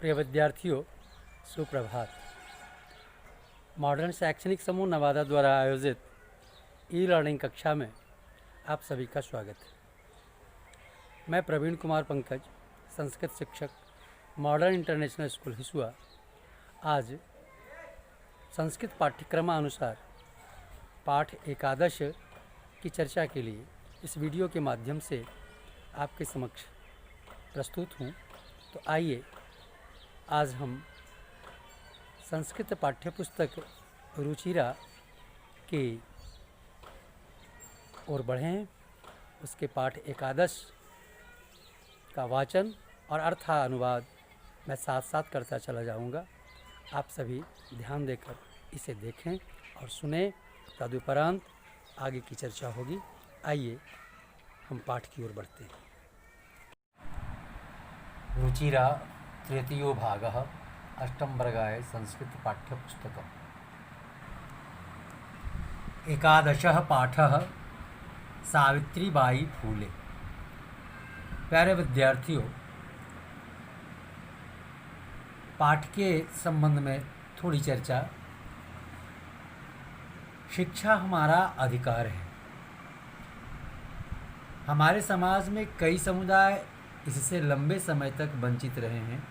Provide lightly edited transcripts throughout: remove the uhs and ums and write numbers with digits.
प्रिय विद्यार्थियों, सुप्रभात। मॉडर्न शैक्षणिक समूह नवादा द्वारा आयोजित ई लर्निंग कक्षा में आप सभी का स्वागत है। मैं प्रवीण कुमार पंकज, संस्कृत शिक्षक, मॉडर्न इंटरनेशनल स्कूल हिसुआ, आज संस्कृत पाठ्यक्रमानुसार पाठ एकादश की चर्चा के लिए इस वीडियो के माध्यम से आपके समक्ष प्रस्तुत हूँ। तो आइए आज हम संस्कृत पाठ्यपुस्तक रुचिरा की ओर बढ़ें। उसके पाठ एकादश का वाचन और अर्थानुवाद मैं साथ साथ करता चला जाऊंगा। आप सभी ध्यान देकर इसे देखें और सुने। तदुपरांत आगे की चर्चा होगी। आइए हम पाठ की ओर बढ़ते हैं। रुचिरा तृतीयो भागः अष्टम वर्गाय संस्कृत पाठ्यपुस्तकम्। एकादशः पाठः सावित्रीबाई फूले। प्यारे विद्यार्थियों, पाठ के संबंध में थोड़ी चर्चा। शिक्षा हमारा अधिकार है। हमारे समाज में कई समुदाय इससे लंबे समय तक वंचित रहे हैं,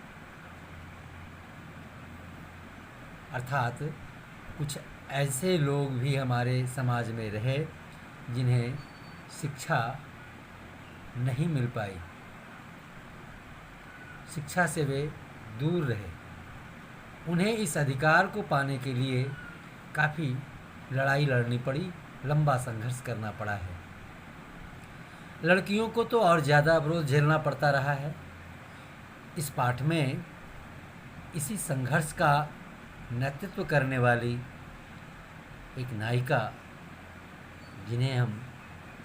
अर्थात कुछ ऐसे लोग भी हमारे समाज में रहे जिन्हें शिक्षा नहीं मिल पाई, शिक्षा से वे दूर रहे। उन्हें इस अधिकार को पाने के लिए काफ़ी लड़ाई लड़नी पड़ी, लंबा संघर्ष करना पड़ा है। लड़कियों को तो और ज़्यादा अवरोध झेलना पड़ता रहा है। इस पाठ में इसी संघर्ष का नेतृत्व करने वाली एक नायिका, जिन्हें हम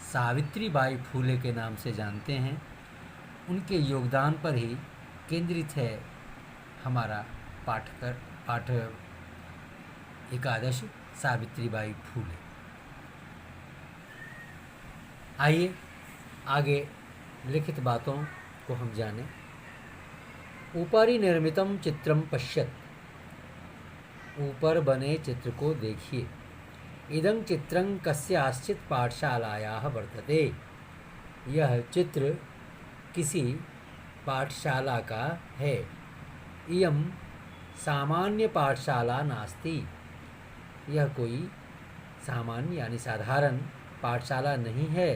सावित्रीबाई फूले के नाम से जानते हैं, उनके योगदान पर ही केंद्रित है हमारा पाठ एकादश सावित्रीबाई फूले। आइए आगे लिखित बातों को हम जानें। ऊपरी निर्मितम चित्रम पश्यत। ऊपर बने चित्र को देखिए। इदं चित्रं कस्याश्चित् पाठशालायाः वर्तते। यह चित्र किसी पाठशाला का है। इयं सामान्य पाठशाला नास्ति। यह कोई सामान्य यानी साधारण पाठशाला नहीं है।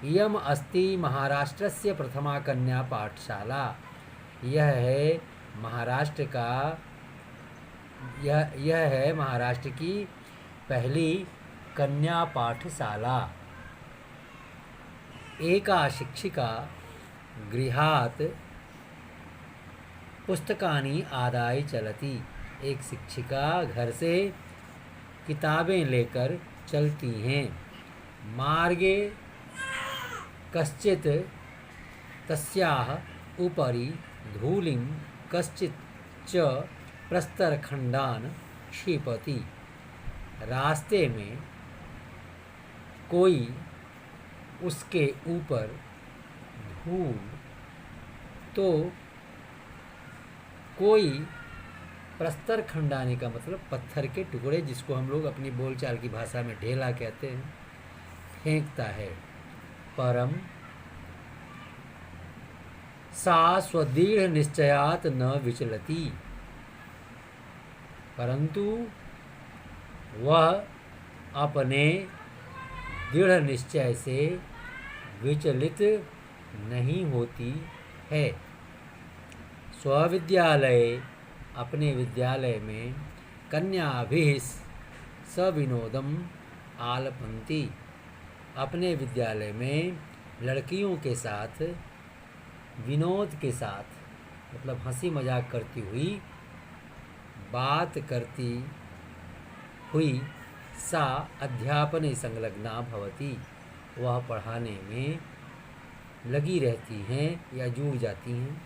इयम अस्ति महाराष्ट्रस्य प्रथमा कन्या पाठशाला। यह है महाराष्ट्र की पहली कन्या पाठशाला। एका शिक्षिका गृहात् पुस्तकानि आदाय चलती। एक शिक्षिका घर से किताबें लेकर चलती हैं। मार्गे कश्चित् तस्याः उपरि धूलिं कश्चित् च प्रस्तरखण्डान् क्षिपति। रास्ते में कोई उसके ऊपर धूल तो कोई प्रस्तर खंडाने का मतलब पत्थर के टुकड़े, जिसको हम लोग अपनी बोलचाल की भाषा में ढेला कहते हैं, फेंकता है। परम सा स्वदृढ़ निश्चयात न विचलती। परंतु वह अपने दृढ़ निश्चय से विचलित नहीं होती है। स्वविद्यालय, अपने विद्यालय में, कन्याभिः सविनोदम आलपन्ति। अपने विद्यालय में लड़कियों के साथ, विनोद के साथ मतलब हंसी मजाक करती हुई, बात करती हुई, सा अध्यापने संलग्ना भवति। वह पढ़ाने में लगी रहती हैं या जुड़ जाती हैं।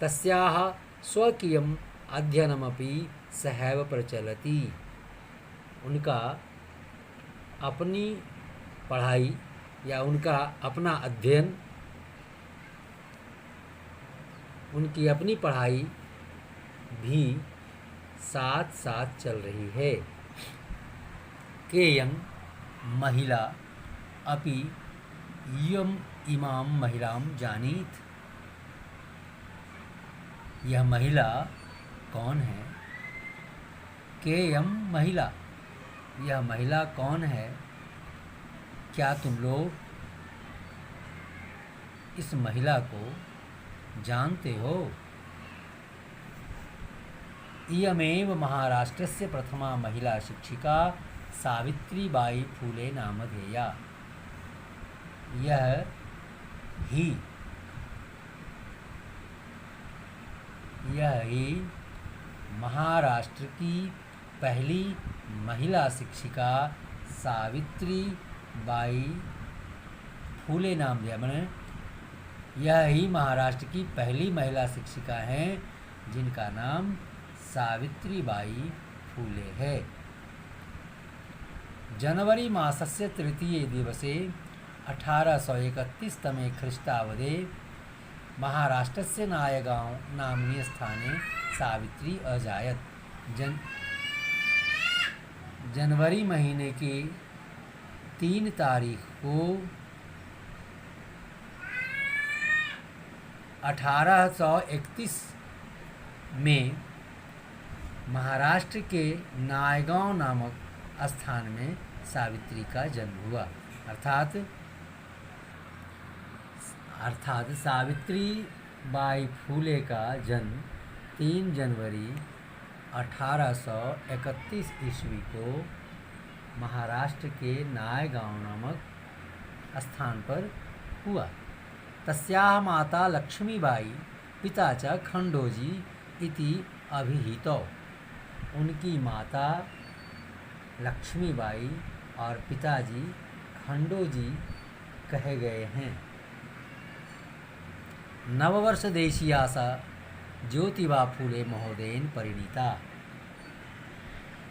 तस्याः स्वकीयम् अध्ययनमपि सहैव प्रचलति। उनका अपनी पढ़ाई या उनका अपना अध्ययन, उनकी अपनी पढ़ाई भी साथ साथ चल रही है। केयं महिला अपि यम इमां महिलां जानीत। यह महिला कौन है? केयं महिला, यह महिला कौन है? क्या तुम लोग इस महिला को जानते हो? इयमेव महाराष्ट्रस्य प्रथमा महिला शिक्षिका सावित्रीबाई फूले नामधेया। यह ही महाराष्ट्र की पहली महिला शिक्षिका सावित्रीबाई फूले नामधेया, मैंने यह ही महाराष्ट्र की पहली महिला शिक्षिका हैं जिनका नाम सावित्रीबाई फूले है। जनवरी मासस्य तृतीये दिवसे 1831 तमे ख्रीष्टावधे महाराष्ट्रस्य नायगांव नाम्नी स्थाने सावित्री अजायत। जनवरी महीने की 3 तारीख को 1831 में महाराष्ट्र के नायगांव नामक स्थान में सावित्री का जन्म हुआ। अर्थात सावित्री बाई फूले का जन्म 3 जनवरी 1831 ईस्वी को महाराष्ट्र के नायगांव नामक स्थान पर हुआ। तस्याः माता लक्ष्मीबाई पिता च खंडोजी इति अभिहितौ। उनकी माता लक्ष्मीबाई और पिताजी खंडोजी कहे गए हैं। नववर्ष देशीया सा ज्योतिबा फूले महोदयन परिणीता।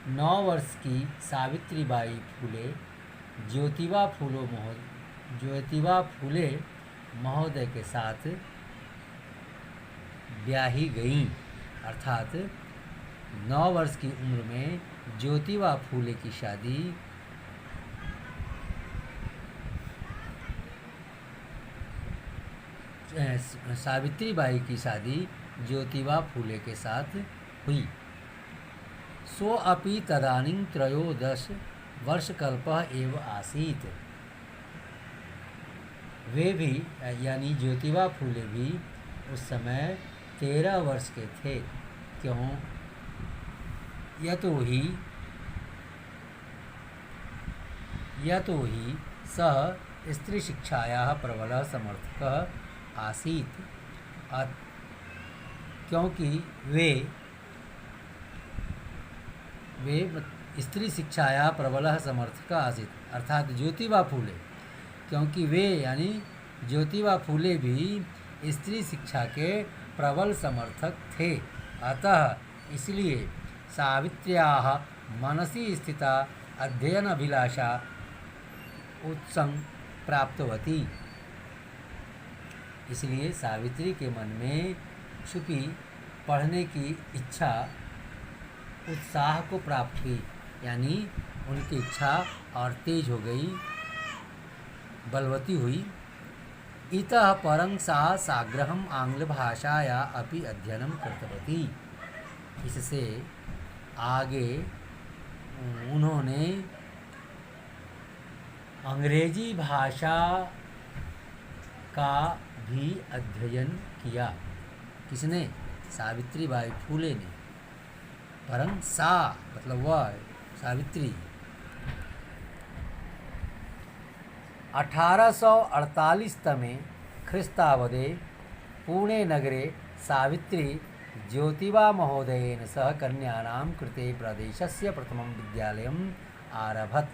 9 वर्ष की सावित्रीबाई फूले ज्योतिबा फूले महोदय के साथ ब्याही गईं। अर्थात 9 वर्ष की उम्र में ज्योतिबा फूले की शादी सावित्रीबाई की शादी ज्योतिबा फूले के साथ हुई। सो अपि तदानीं 13 वर्षकल्पः एव आसीत्। वे भी यानी ज्योतिबा फूले भी उस समय 13 वर्ष के थे। क्यों? यतो ही सः स्त्रीशिक्षायाः प्रबलः समर्थकः आसीत्। क्योंकि वे स्त्री शिक्षाया प्रबलः समर्थकः आसीत्। अर्थात ज्योतिबा फूले, क्योंकि वे यानी ज्योतिबा फूले भी स्त्री शिक्षा के प्रबल समर्थक थे। अतः इसलिए सावित्र्याः मनसि स्थिता अध्ययन अभिलाषा उत्संग प्राप्तवती। इसलिए सावित्री के मन में छुपी पढ़ने की इच्छा उत्साह को प्राप्त हुई, यानी उनकी इच्छा और तेज हो गई, बलवती हुई। इतः परं सा साग्रहम् आंग्ल भाषाया अपि अध्ययनं कृतवती। इससे आगे उन्होंने अंग्रेजी भाषा का भी अध्ययन किया। किसने? सावित्रीबाई फूले ने। परं सा मतलब वह सावित्री 1848 तमे ख्रीस्तावधे पुणे नगरे सावित्री ज्योतिबा महोदयेन सह कन्यानां कृते प्रदेशस्य प्रथमं विद्यालयम् आरभत।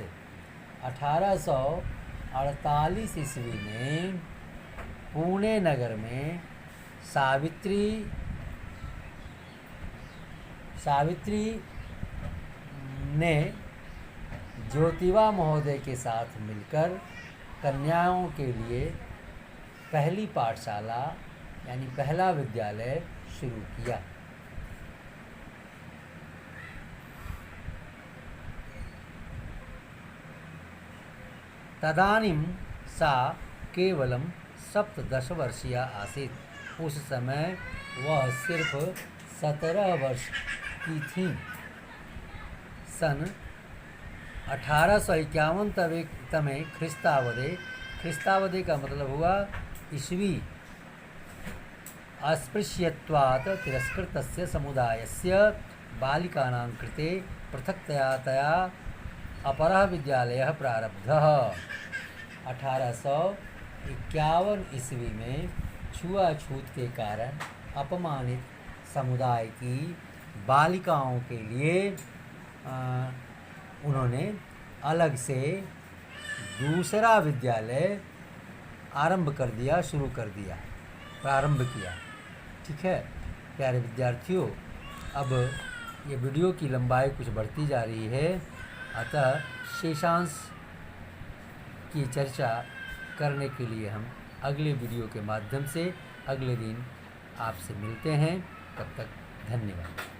1848 ईस्वी में पुणे नगर में सावित्री ने ज्योतिबा महोदय के साथ मिलकर कन्याओं के लिए पहली पाठशाला यानी पहला विद्यालय शुरू किया। तदानीं सा केवलं 17 वर्षीया आसीत्। उस समय वह सिर्फ 17 वर्ष की थी। सन 1851 तमे ख्रिस्तावदे का मतलब हुआ ईस्वी अस्पृश्यत्वात् तिरस्कृतस्य समुदायस्य बालिकानां कृते पृथक्तया अपरः विद्यालयः प्रारब्धः। 1851 ईस्वी में छुआछूत के कारण अपमानित समुदाय की बालिकाओं के लिए उन्होंने अलग से दूसरा विद्यालय प्रारंभ किया। ठीक है प्यारे विद्यार्थियों, अब ये वीडियो की लंबाई कुछ बढ़ती जा रही है, अतः शेषांश की चर्चा करने के लिए हम अगले वीडियो के माध्यम से अगले दिन आपसे मिलते हैं। तब तक धन्यवाद।